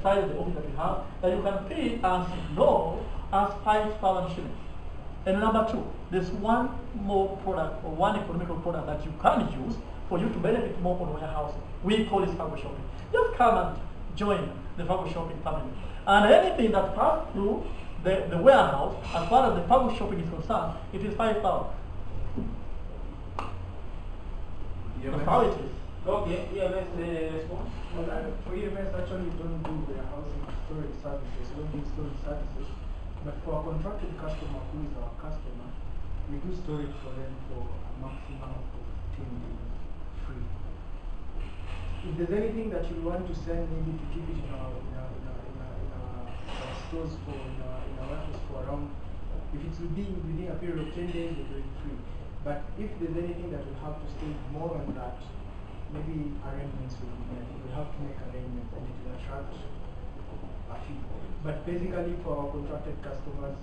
the size of the office that you have, that you can pay as low as 5,000 shillings. And number two, there's one more product or one economical product that you can use for you to benefit more on warehousing. We call it cargo shopping. Just come and join the cargo shopping family. And anything that passes through the warehouse, as far as the cargo shopping is concerned, it is 5,000. That's how it is. Okay, let's respond. For EMS, actually, don't do warehousing storage services. We don't do storage services. But for a contracted customer who is our customer, we do storage for them for a maximum of 10 days free. If there's anything that you want to send, maybe to keep it in our stores for in our warehouse for around, if it's within a period of 10 days, we do it free. But if there's anything that will have to stay more than that, maybe arrangements will be made. We'll have to make arrangements and it will attract a fee. But basically for our contracted customers,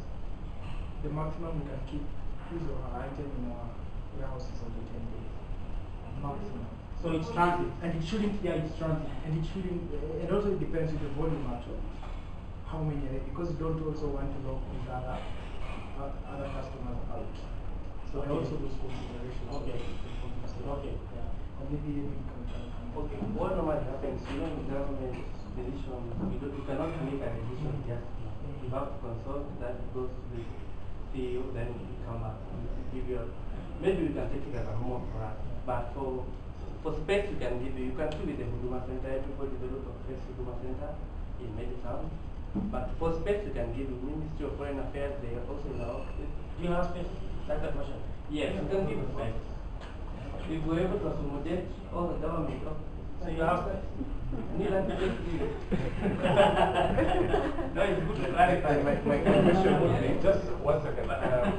the maximum we can keep his or her item in our warehouse is only 10 days. Maximum. So it's transit. And it shouldn't, yeah, it's transit. And it shouldn't, and also it depends with the volume actually. How many are there, because you don't also want to lock with other customers out. So okay. Also those considerations. Okay. Okay. Yeah. Or maybe even okay. What normally happens, you know, in government decision, you cannot make a decision just now. You have to consult, that goes to the CEO, then you come back and give you. Maybe we can take it as a homework for us. But for space you can give you can do with the Huduma Center. Everybody develop a space Huduma Center in Meditown. But for space you can give Ministry of Foreign Affairs, they are also in our office. Do you have space? That's the question. Yes, you can give space. If we're able to accommodate all the government, so you have space? Need to take you. No, it's good to clarify. My question would be, just 1 second,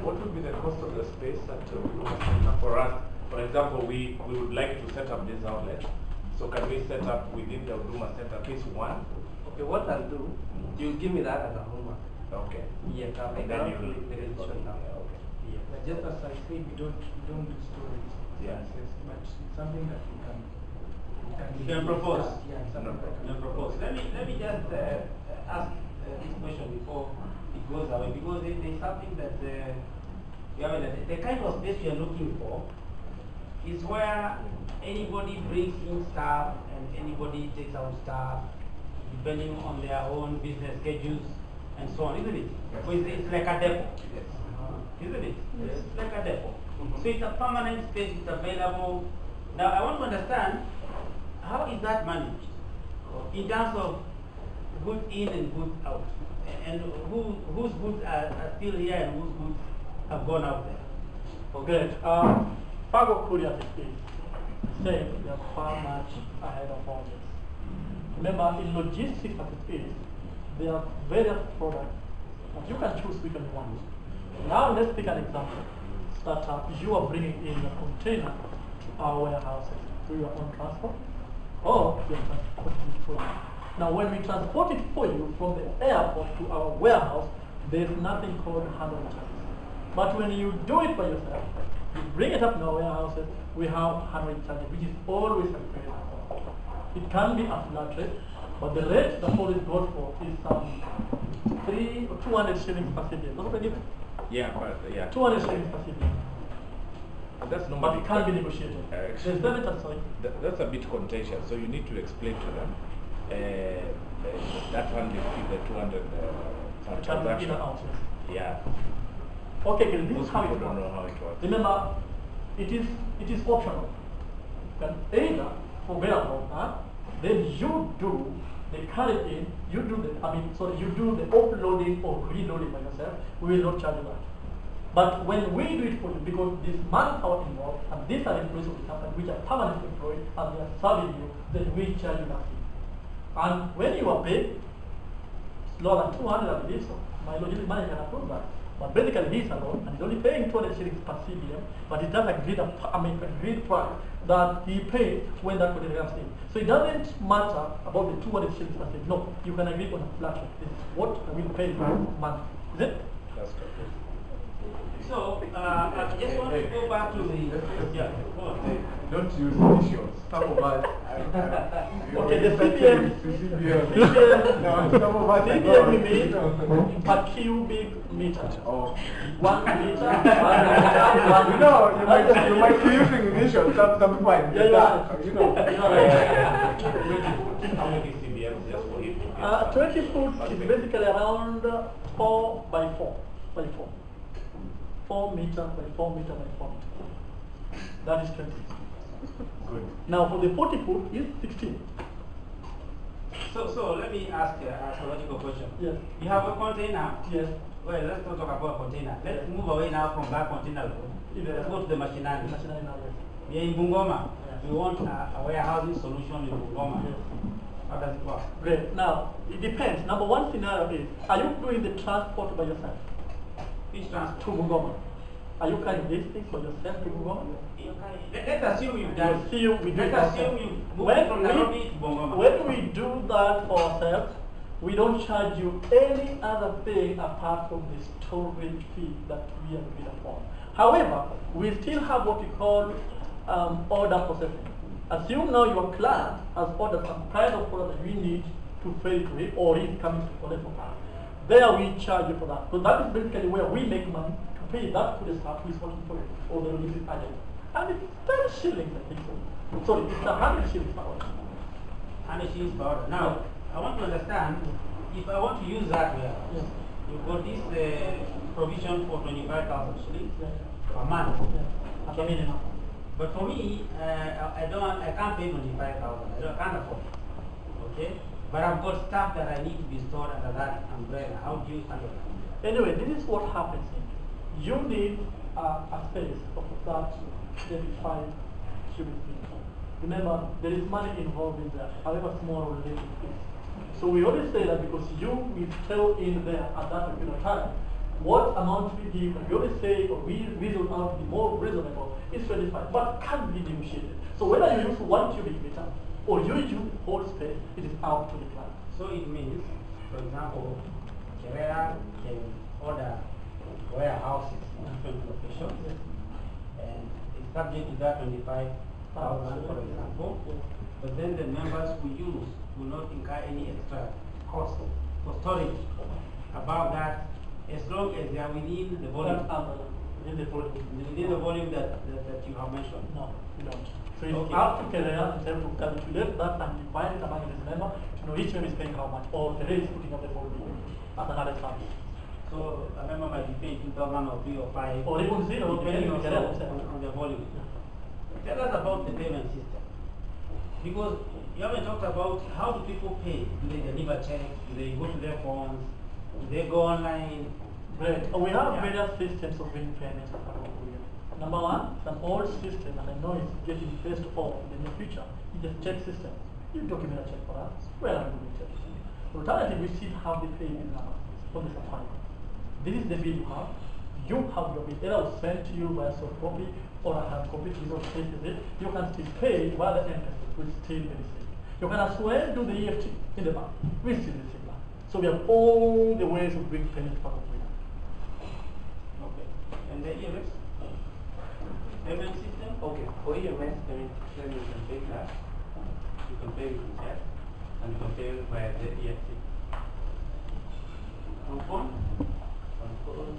what would be the cost of the space that for us? For example, we would like to set up this outlet. So can we set up within the Huduma Center at least one? Okay, what I'll do, you give me that as a homework. Okay. Yes, I'll And then you the resolution now. Okay. Yes. But just as I say, we don't do storage Yeah. services, but it's something that we can propose. Yeah, something that we can propose. Let me just ask this question before it goes away, because there's something that the kind of space you're looking for is where anybody brings in stuff and anybody takes out stuff depending on their own business schedules and so on, isn't it? Yes. So it's like a depot, Yes. isn't it? Yes. It's like a depot. Mm-hmm. So it's a permanent space, it's available. Now I want to understand, how is that managed in terms of goods in and goods out? And whose goods are still here and whose goods have gone out there? Okay. Cargo Courier is saying they are far much ahead of all this. Remember, in logistics as it is, there are various products that you can choose which one you want. Now let's take an example that you are bringing in a container to our warehouses through your own transport, or you are transporting it for you. Now when we transport it for you from the airport to our warehouse, there is nothing called handling charges. But when you do it by yourself, you bring it up in our warehouses, we have handling charges, which is always paid for. It can be a flat rate, but the rate that always goes for is 300 or 200 shillings per CBM. That's what I give it. Yeah, but yeah. 200 shillings per CBM. That's But normally it can't be negotiated. There's benefits, sorry. That's a bit contentious. So you need to explain to them that one they fee the 200 It can be in transaction. and out, yes. Yeah. Okay, this Most is how people it don't know works. how it works. Remember, it is optional. You can either forget about that, then you do the carry in, you do the uploading or reloading by yourself. We will not charge you that. But when we do it for you, because this manpower involved, and these are employees of the company which are permanently employed and they are serving you, then we charge you that fee. And when you are paid, it's lower than 200, I believe so. My logistics manager can approve that. But basically he's alone and he's only paying 200 shillings per CBM, but it does agreed price that he pays when that container comes in. So it doesn't matter about the 200 shillings per CBM. No, you can agree on a flat rate. This is what I will pay you monthly. Is it? That's correct. So, I just want to go back to the... Yeah, go on. Don't use initials. Some of us, I Okay, the CPM, CPM we mean per cubic meter. Oh. 1 meter, 1 meter, 1 You know, you might be using initials, some people are Yeah, you're right. you know. You're right. How many CBMs just for it? 20 foot is basically around 4 by 4 by 4. 4 meter by 4 meter by 4 meter. That is 20. Good. Now for the 40 foot is 16. So let me ask a logical question. Yes. You have a container. Yes. Well, let's not talk about container. Let's move away now from that container load. Let's go to the machinery. Machinery now, yes. We are in Bungoma. Yes. We want a warehousing solution in Bungoma. Yes. How does it work? Great. Now it depends. Number one scenario is: are you doing the transport by yourself Which transport? to Bungoma? Are you carrying these things by yourself to Bungoma? Let's assume you've done. We do it Let's assume ourselves. you moved from Nairobi to Bungoma. When we do that for ourselves, we don't charge you any other thing apart from the storage fee that we have agreed upon. However, we still have what we call order processing. Assume now your client has ordered some kind of product that we need to ferry to it, or is coming to collect from us. There we charge you for that. So that is basically where we make money to pay that to the staff who is working for it, or the logistics agent. And it's 10 shillings, I think so. Sorry, it's 100 shillings per hour. 100 shillings per order. Now, I want to understand, if I want to use that warehouse, Yes. you've got this provision for 25,000 shillings Yeah. per month. Yeah. As a minimum. But for me, I can't pay 25,000. I can't afford it. Okay? But I've got stuff that I need to be stored under that umbrella. How do you handle that? Anyway, this is what happens. You need a space of that 35 cubic meters. Remember, there is money involved in that, however small or related it is. So we always say that because you will tell in there at that particular time what amount we give, and we always say, or we reason out the more reasonable is 25, but can be negotiated. So whether you use 1 cubic meter or you use the whole space, it is up to the client. So it means, for example, Courier can order warehouses in different locations, and it's subject to that 25,000, for example. But then the members we use will not incur any extra cost for storage above that, as long as they are within the volume. Within the volume. Within the volume that you have mentioned. No, we don't. So it's Okay. up to Courier to to calculate that and divide it among his member to know each member is paying how much, or Courier is putting up the volume as another service. So a member might be paying 2,000 or 3 or 5, Or even 0, depending depending also on on the volume. Tell us about the payment system. Because you haven't talked about how do people pay. Do they deliver checks? Do they go to their phones? Do they go online? Great. We have Yeah. various systems of doing payments. Number one, it's an old system, and I know it's getting phased off in the near future. It's a check system. You document a check for us. Where are you check? Alternatively, we still have the payment number for the supplier. This is the bill you have. You have your bill. Either was sent to you by a soft copy or a hard copy. You don't take it. You can still pay while the interest will still be the same. You can as well do the EFT in the bank. We still the same bank. So we have all the ways of doing payment for the freedom. Okay. And the EMS? Payment system? Okay, for EMS payment system, you can pay cash, you can pay with cash, and you can pay via the EFT. On phone? On phone,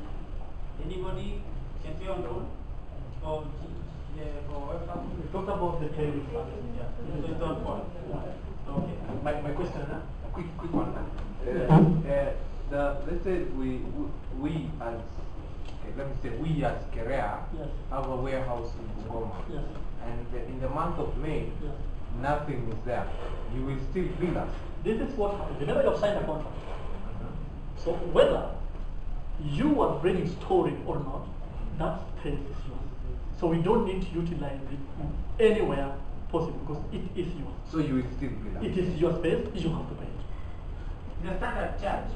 Anybody can pay on phone? Or for website? We talked about the payment service. So it's on phone. Okay. My question, a quick one. Let's say we as let me say we as Courier Yes. have a warehouse in Bungoma, Yes. and in the month of May, Yes. nothing is there. You will still bill us. This is what happens. Remember, you have signed a contract. So whether you are bringing storage or not, that space is yours. So we don't need to utilize it anywhere possible because it is yours. So you will still bill us. It is your space. You have to pay it. The standard charge.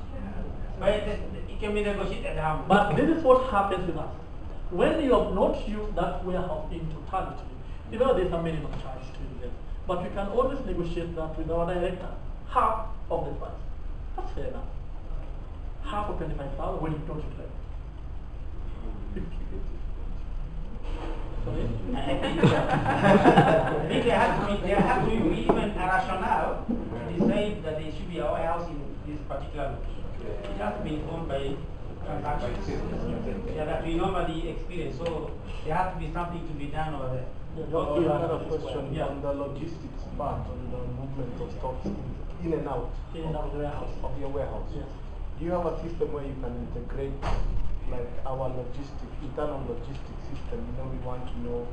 But it can be negotiated down. But this is what happens with us. When you have not used that warehouse in totality, you know there's a minimum charge to it. But we can always negotiate that with our director, half of the price. That's fair enough. Half of 25,000 when you don't utilize. 50. Sorry? I think there has to be even a rationale to decide that there should be a warehouse in this particular location. It has to be informed by transactions. Yeah, that we normally experience. So there has to be something to be done over there. Yeah, just another question on the logistics part, on the movement of stocks in and out In and out of the warehouse. of your warehouse. Yes. Do you have a system where you can integrate like our internal logistics system? You know, we want to know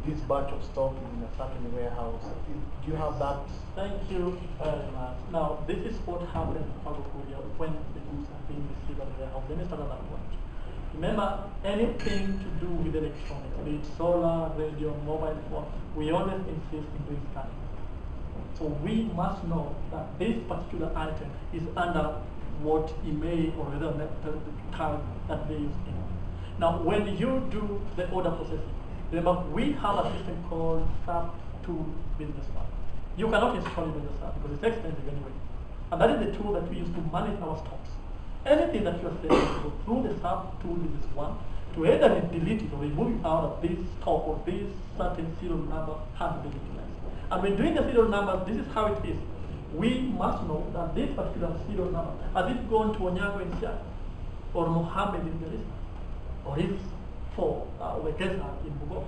this batch of stock is in a certain warehouse. Do you have that? Thank you very much. Now, this is what happens in Pago Courier when the goods are being received at the warehouse. Let me start at that point. Remember, anything to do with electronics, be it solar, radio, mobile phone, we always insist in doing scanning. So we must know that this particular item is under what email or the tag that they use in. Now, when you do the order processing, remember we have a system called SAP Tool Business One. You cannot install it by yourself because it's expensive anyway. And that is the tool that we use to manage our stocks. Anything that you are selling will go through the SAP Tool Business One to either delete it or remove it out of this stock or this certain serial number has been utilized. And when doing the serial number, this is how it is. We must know that this particular serial number, has it gone to Onyango in Seattle, or Mohammed in Garissa, or is for Wekesa in Bugo.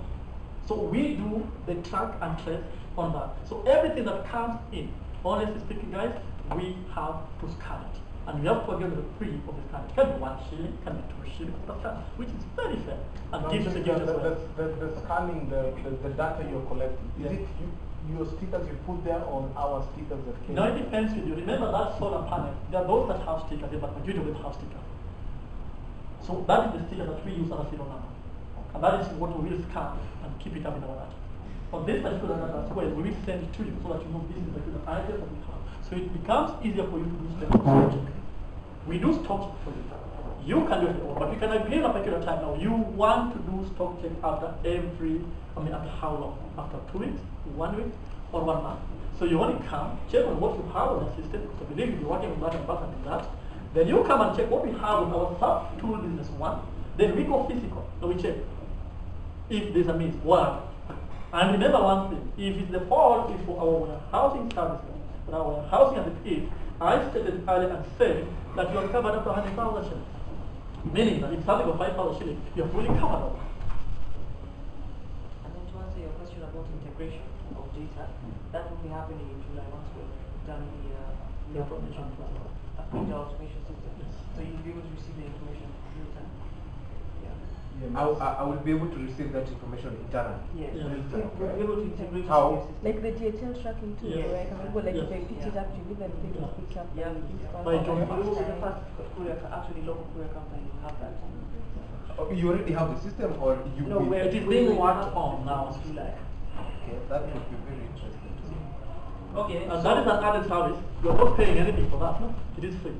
So we do the track and trace on that. So everything that comes in, honestly speaking, guys, we have to scan it. And we have to give the free of the scan. It can be 1 shilling, can be 2 shillings per scan, which is very fair. And No, gives the gift as well. the scanning, the data you're collecting, is Yeah. it your stickers you put there or our stickers that came? Now it depends with you. Remember that solar panel, there are those that have stickers, but majority of them have stickers. So that is the sticker that we use as a serial number. And that is what we will scan and keep it up in our data. On this particular data as well, we will send it to you so that you know this is the particular item that we have. So it becomes easier for you to do stock check. We do stock check for you. You can do it all, but we can agree on a particular time now. You want to do stock check after after how long? After 2 weeks, 1 week, or 1 month. So you only come, check on what you have on the system, because I believe you're working on that and back and that. Then you come and check what we have on our SAP Tool Business One. Then we go physical, and we check if there's a miss, what? And remember one thing, if it's the fault is for our housing services, but our housing as it is, I stated earlier and said that you are covered up to 100,000 shillings. Meaning that if something of 5,000 shillings, you are fully covered up. And then to answer your question about integration of data, that will be happening in July once we've done the Information transfer. the automation system. So you'll be able to receive the information real time. Yeah. I will be able to receive that information internally. Yes. Yeah. We'll be able to integrate How? into your system. Like the DHL tracking too, Yes. where I can go like Yes. if I pick it up, you leave everything Yeah. is picked up. Yeah. By John We Fox. will be the first courier, actually local courier company to have that. You already have the system, or you No, will? we're It is being worked on now. July. Okay, that would be very interesting to see. Okay. And that is an added service. You are not paying anything for that, no? It is free.